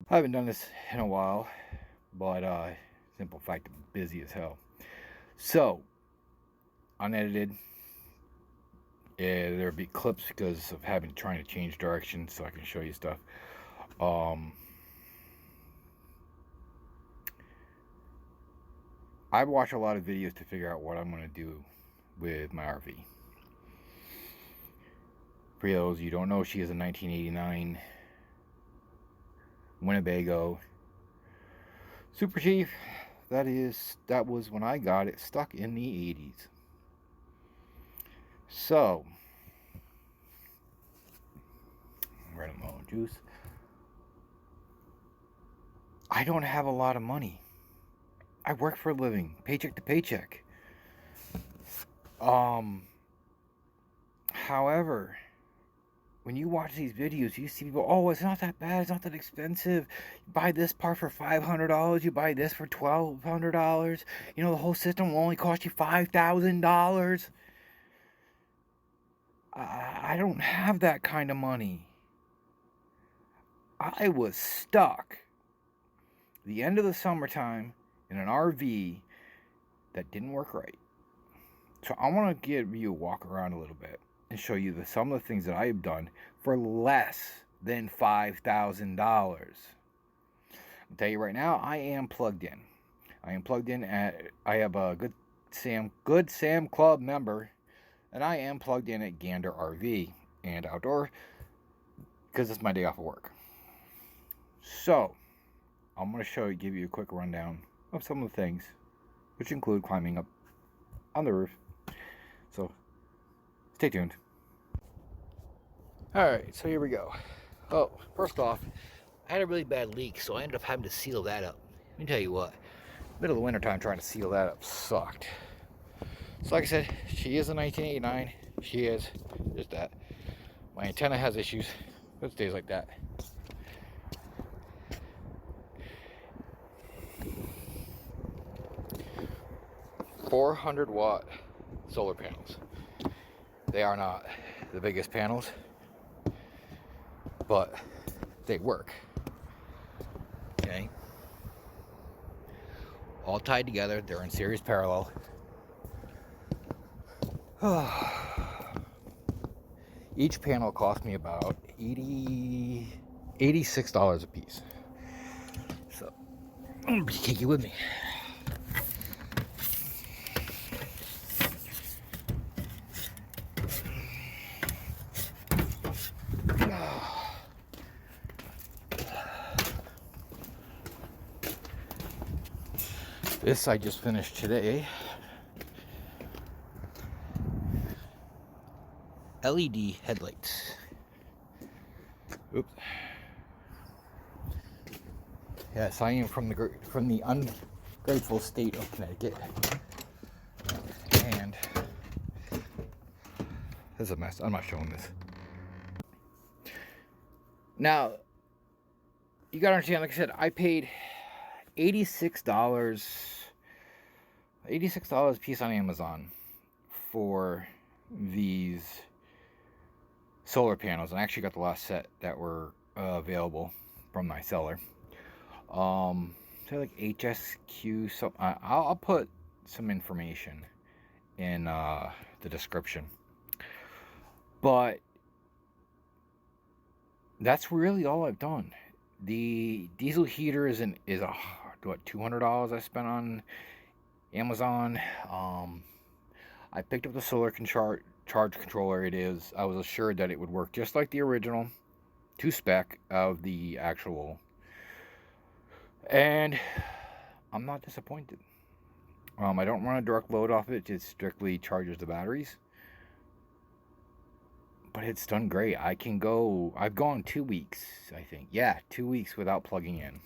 I haven't done this in a while, but simple fact, I'm busy as hell. So, unedited. There'll be clips because of having trying to change direction so I can show you stuff. Um, I watch a lot of videos to figure out what I'm going to do with my RV. For those you don't know, she is a 1989 Winnebago Super Chief. That was when I got it, stuck in the 80s. So, red and lemon juice. I don't have a lot of money. I work for a living, paycheck to paycheck. However, when you watch these videos, you see people, oh, it's not that bad, it's not that expensive. You buy this part for $500, you buy this for $1,200. You know, the whole system will only cost you $5,000. I don't have that kind of money. I was stuck the end of the summertime in an RV that didn't work right. So I want to give you a walk around a little bit and show you some of the things that I have done for less than $5,000. I'll tell you right now, I am plugged in. I have a Good Sam Club member, and I am plugged in at Gander RV and Outdoor because it's my day off of work. So I'm going to give you a quick rundown of some of the things, which include climbing up on the roof. So stay tuned. Alright, so here we go. Oh, first off, I had a really bad leak, so I ended up having to seal that up. Let me tell you what, middle of the winter time trying to seal that up sucked. So like I said, she is a 1989. She is just that. My antenna has issues, but it stays like that. $400-watt solar panels. They are not the biggest panels, but they work. Okay. All tied together. They're in series parallel. Each panel cost me about $86 a piece. So I'm gonna take you with me. This I just finished today. LED headlights. Oops. Yes, I am from the ungrateful state of Connecticut, and this is a mess. I'm not showing this. Now, you gotta understand. Like I said, I paid $86 a piece on Amazon for these solar panels, and I actually got the last set that were available from my seller. They're like HSQ. So I'll put some information in the description. But that's really all I've done. The diesel heater is what, $200 I spent on Amazon. I picked up the solar charge controller. I was assured that it would work just like the original, to spec of the actual, and I'm not disappointed. I don't run a direct load off it. It strictly charges the batteries, but it's done great. I've gone 2 weeks, I think. Yeah, 2 weeks without plugging in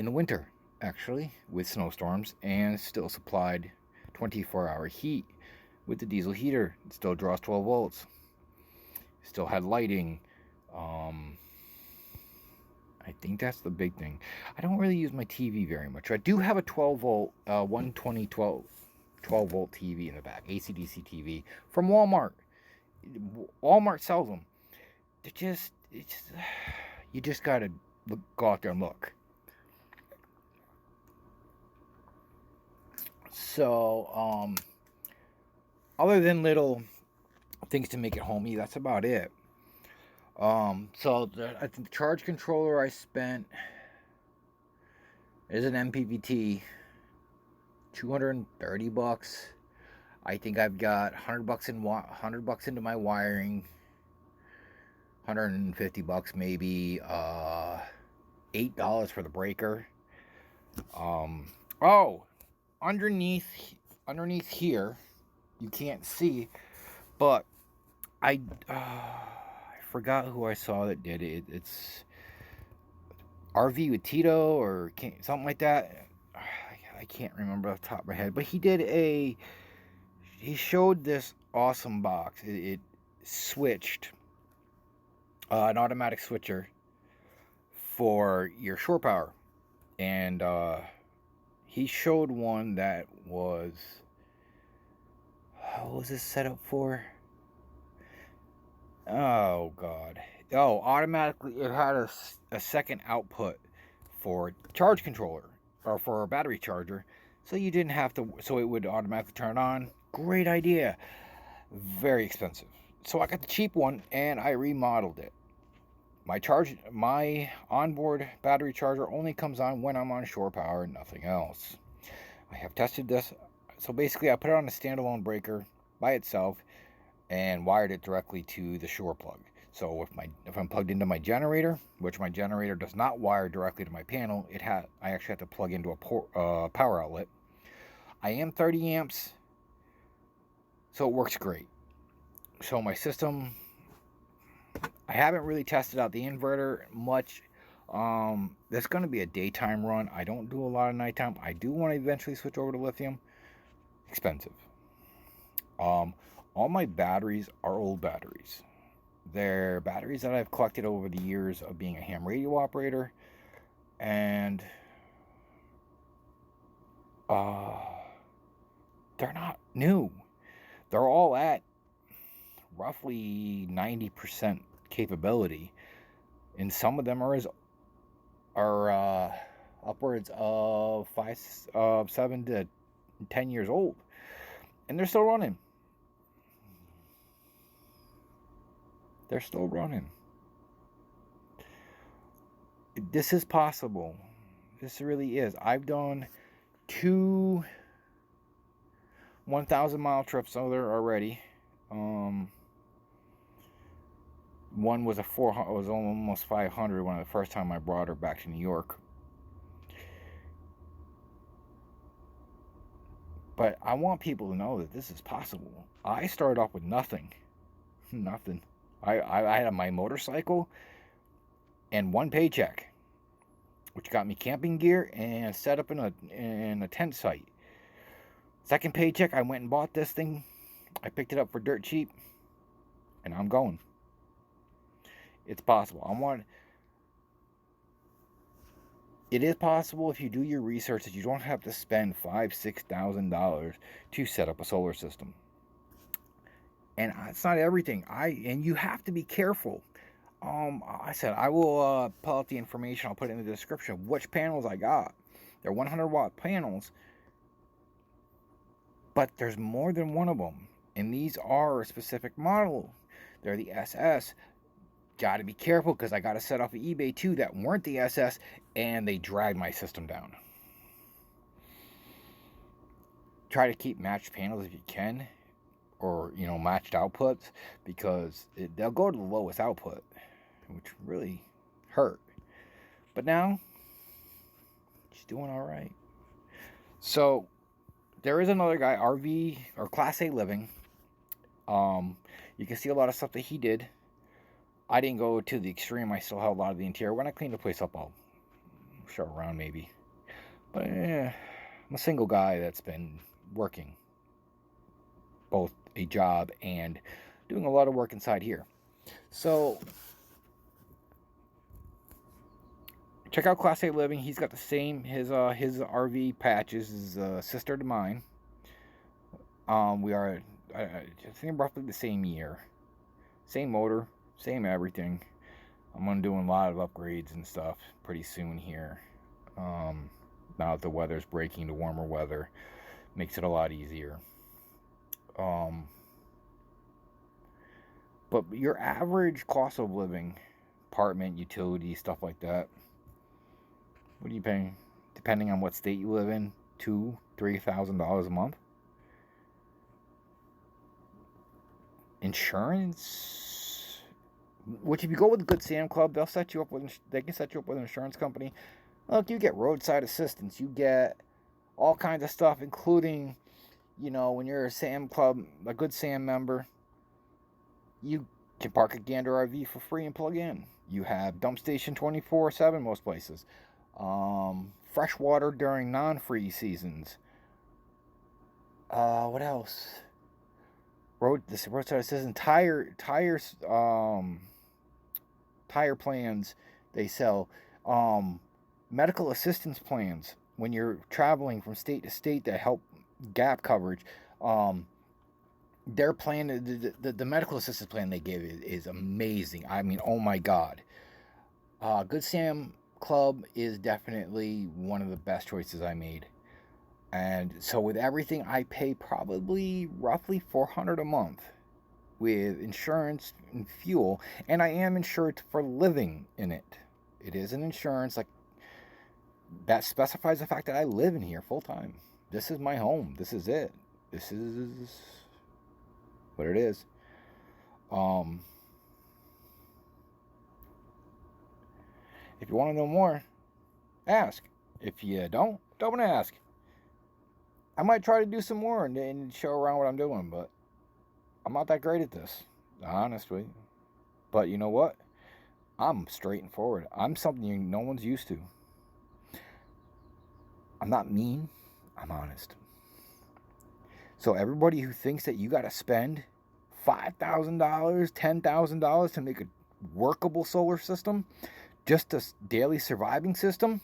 the winter, actually, with snowstorms, and still supplied 24-hour heat with the diesel heater. It still draws 12 volts. Still had lighting. I think that's the big thing. I don't really use my TV very much. I do have a 12 volt, 120 12 volt TV in the back, AC/DC TV from Walmart. Walmart sells them. You just gotta go out there and look. So, other than little things to make it homey, that's about it. So I think the charge controller I spent is an MPVT, $230. I think I've got $100 into my wiring, $150 maybe, $8 for the breaker. Oh, underneath here, you can't see, but I forgot who I saw that did it. It's RV with Tito or something like that. I can't remember off the top of my head, but he showed this awesome box. It switched an automatic switcher for your shore power, and he showed one that was, what was this set up for? Oh god. Oh, automatically it had a second output for charge controller or for a battery charger, so you didn't have to, so it would automatically turn on. Great idea. Very expensive. So I got the cheap one and I remodeled it. My onboard battery charger only comes on when I'm on shore power and nothing else. I have tested this. So basically I put it on a standalone breaker by itself and wired it directly to the shore plug. So if I'm plugged into my generator, which my generator does not wire directly to my panel, I actually have to plug into a power outlet. I am 30 amps, so it works great. So my system, I haven't really tested out the inverter much. That's going to be a daytime run. I don't do a lot of nighttime. I do want to eventually switch over to lithium. Expensive. All my batteries are old batteries. They're batteries that I've collected over the years of being a ham radio operator, and they're not new. They're all at roughly 90% capability, and some of them are upwards of 7 to 10 years old, and they're still running. They're still running. This is possible. This really is. I've done 2 1,000-mile trips over there already. One was was almost 500 when the first time I brought her back to New York. But I want people to know that this is possible. I started off with nothing. Nothing. I had my motorcycle and one paycheck, which got me camping gear and set up in a tent site. Second paycheck, I went and bought this thing. I picked it up for dirt cheap, and I'm going. It's possible. It is possible if you do your research that you don't have to spend $5,000-$6,000 to set up a solar system. And it's not everything. And you have to be careful. I said I will pull out the information. I'll put it in the description of which panels I got. They're 100-watt panels, but there's more than one of them, and these are a specific model. They're the SS. Got to be careful because I got a set off of eBay too that weren't the SS, and they dragged my system down. Try to keep matched panels if you can, or matched outputs, because they'll go to the lowest output, which really hurt. But now she's doing all right. So there is another guy, RV or Class A Living. You can see a lot of stuff that he did. I didn't go to the extreme. I still have a lot of the interior. When I clean the place up, I'll show around maybe. But I'm a single guy that's been working both a job and doing a lot of work inside here. So check out Class A Living. He's got the same, his RV patches is a sister to mine. We are, I think, roughly the same year. Same motor, same everything. I'm gonna do a lot of upgrades and stuff pretty soon here. Now that the weather's breaking to warmer weather, makes it a lot easier. But your average cost of living, apartment, utilities, stuff like that, what are you paying? Depending on what state you live in, $2,000-$3,000 a month. Insurance, which if you go with the Good Sam Club, they can set you up with an insurance company. Look, you get roadside assistance, you get all kinds of stuff, including, when you're a Sam Club, a Good Sam member, you can park a Gander RV for free and plug in. You have dump station 24/7 most places. Fresh water during non-freeze seasons. What else? Roadside assistance, tires, tire plans they sell, medical assistance plans when you're traveling from state to state that help gap coverage. Their plan, the medical assistance plan they give is amazing. I mean, oh my God. Good Sam Club is definitely one of the best choices I made. And so with everything, I pay probably roughly $400 a month with insurance and fuel, and I am insured for living in it. It is an insurance that specifies the fact that I live in here full time. This is my home. This is it. This is what it is. If you want to know more, ask. If you don't ask. I might try to do some more and show around what I'm doing, but I'm not that great at this, honestly. But you know what? I'm straight and forward. I'm something no one's used to. I'm not mean. I'm honest. So everybody who thinks that you got to spend $5,000, $10,000 to make a workable solar system, just a daily surviving system,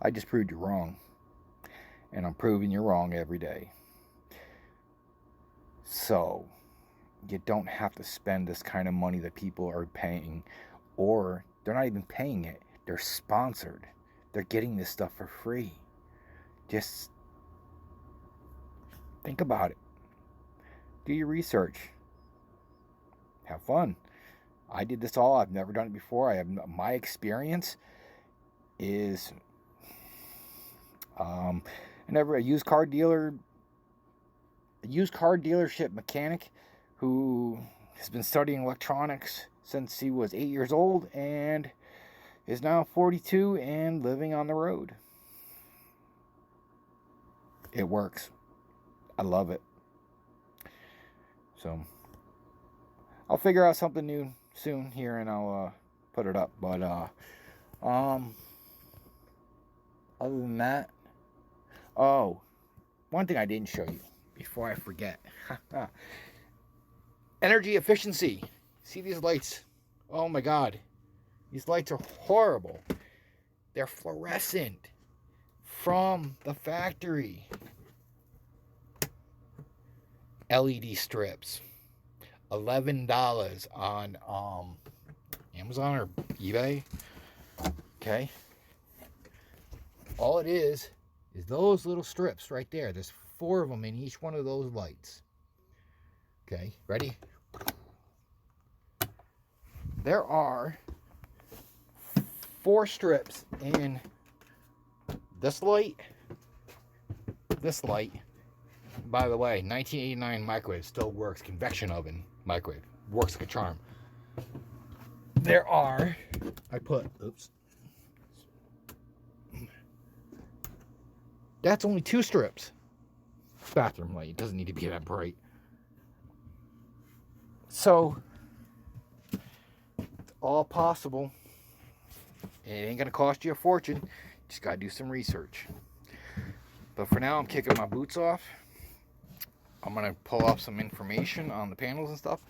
I just proved you wrong. And I'm proving you wrong every day. So, you don't have to spend this kind of money that people are paying. Or, they're not even paying it. They're sponsored. They're getting this stuff for free. Just think about it. Do your research. Have fun. I did this all. I've never done it before. My experience is a used car dealership mechanic who has been studying electronics since he was 8 years old and is now 42 and living on the road. It works. I love it. So I'll figure out something new soon here and I'll put it up. But other than that, one thing I didn't show you before I forget. Energy efficiency. See these lights? Oh my God. These lights are horrible. They're fluorescent from the factory. LED strips. $11 on Amazon or eBay. Okay. All it is those little strips right there. There's 4 of them in each one of those lights. Okay, ready? There are 4 strips in this light. This light. By the way, 1989 microwave still works. Convection oven microwave. Works like a charm. There are, that's only 2 strips. Bathroom light. It doesn't need to be that bright. So, it's all possible. It ain't going to cost you a fortune. Just got to do some research. But for now, I'm kicking my boots off. I'm going to pull off some information on the panels and stuff.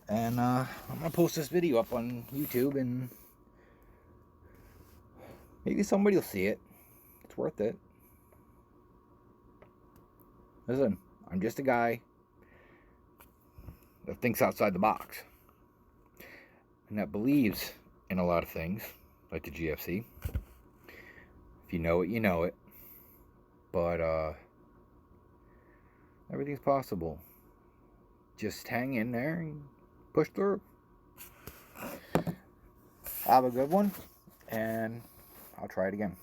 And I'm going to post this video up on YouTube and maybe somebody will see it. It's worth it. Listen, I'm just a guy that thinks outside the box. and that believes in a lot of things, like the GFC. If you know it, you know it. But everything's possible. Just hang in there and push through. Have a good one, and I'll try it again.